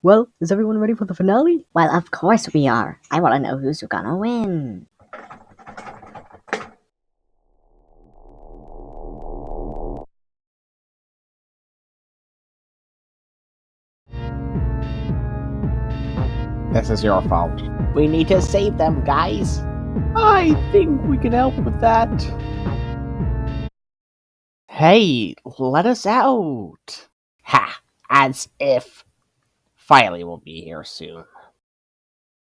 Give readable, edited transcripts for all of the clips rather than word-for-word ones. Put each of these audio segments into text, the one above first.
Well, is everyone ready for the finale? Well, of course we are. I want to know who's gonna win. This is your fault. We need to save them, guys. I think we can help with that. Hey, let us out. Ha! As if. Filey will be here soon.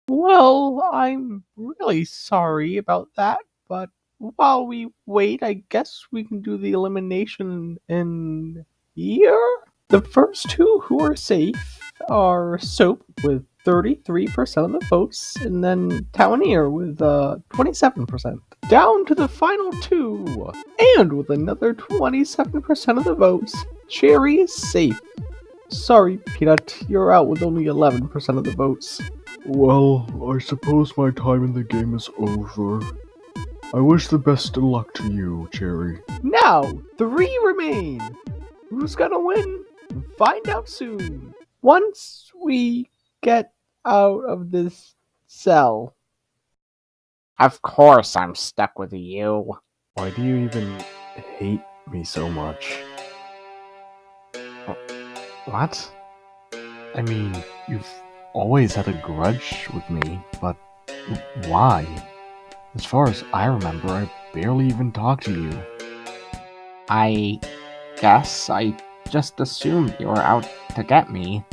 Well, I'm really sorry about that, but while we wait, I guess we can do the elimination in here. The first two who are safe are Soap with 33% of the votes, and then Tawanir with 27%. Down to the final two, and with another 27% of the votes, Cherry is safe. Sorry, Peanut, you're out with only 11% of the votes. Well, I suppose my time in the game is over. I wish the best of luck to you, Cherry. Now, 3 remain. Who's gonna win? Find out soon. Once we get out of this cell. Of course I'm stuck with you. Why do you even hate me so much? What? I mean, you've always had a grudge with me, but why? As far as I remember, I barely even talked to you. I guess I just assumed you were out to get me.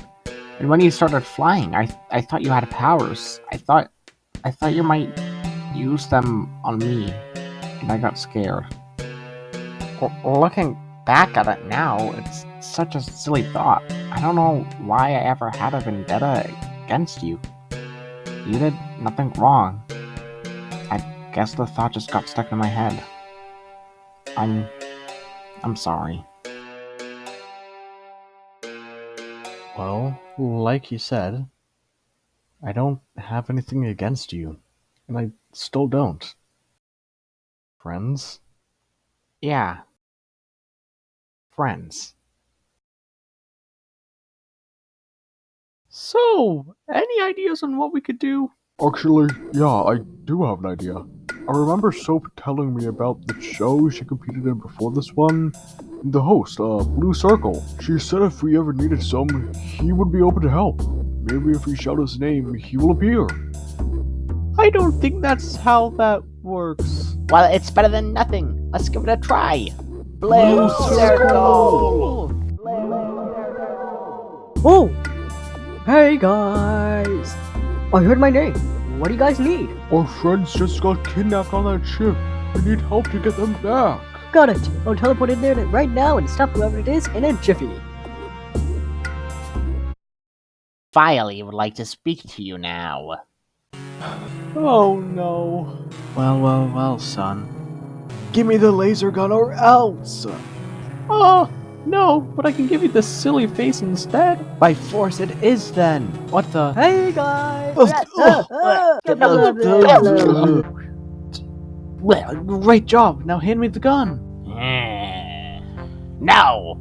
And when you started flying, I thought you had powers. I thought you might use them on me, and I got scared. Looking back at it now, it's such a silly thought. I don't know why I ever had a vendetta against you. You did nothing wrong. I guess the thought just got stuck in my head. I'm sorry. Well, like you said, I don't have anything against you, and I still don't. Friends? Yeah. Friends. So, any ideas on what we could do? Actually, yeah, I do have an idea. I remember Soap telling me about the show she competed in before this one. The host, Blue Circle. She said if we ever needed some, he would be open to help. Maybe if we shout his name, he will appear. I don't think that's how that works. Well, it's better than nothing. Let's give it a try. Blue Circle! Oh! Hey guys! I heard my name. What do you guys need? Our friends just got kidnapped on that ship. We need help to get them back. Got it. I'll teleport in there right now and stop whoever it is in a jiffy. Filey would like to speak to you now. Oh no. Well, son. Give me the laser gun or else! Oh, no, but I can give you the silly face instead. By force it is then. What the? Hey guys! Well, great job. Now hand me the gun. No!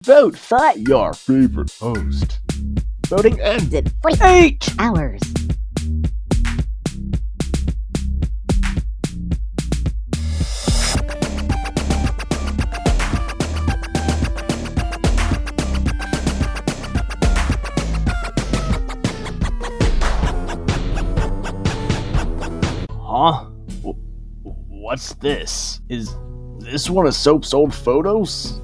Vote for your favorite host. Voting ends in 48 Hours. Huh? What's this? Is this one of Soap's old photos?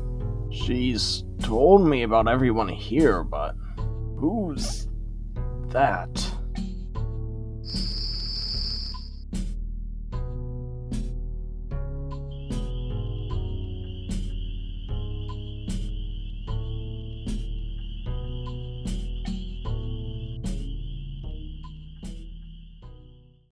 She's told me about everyone here, but who's that?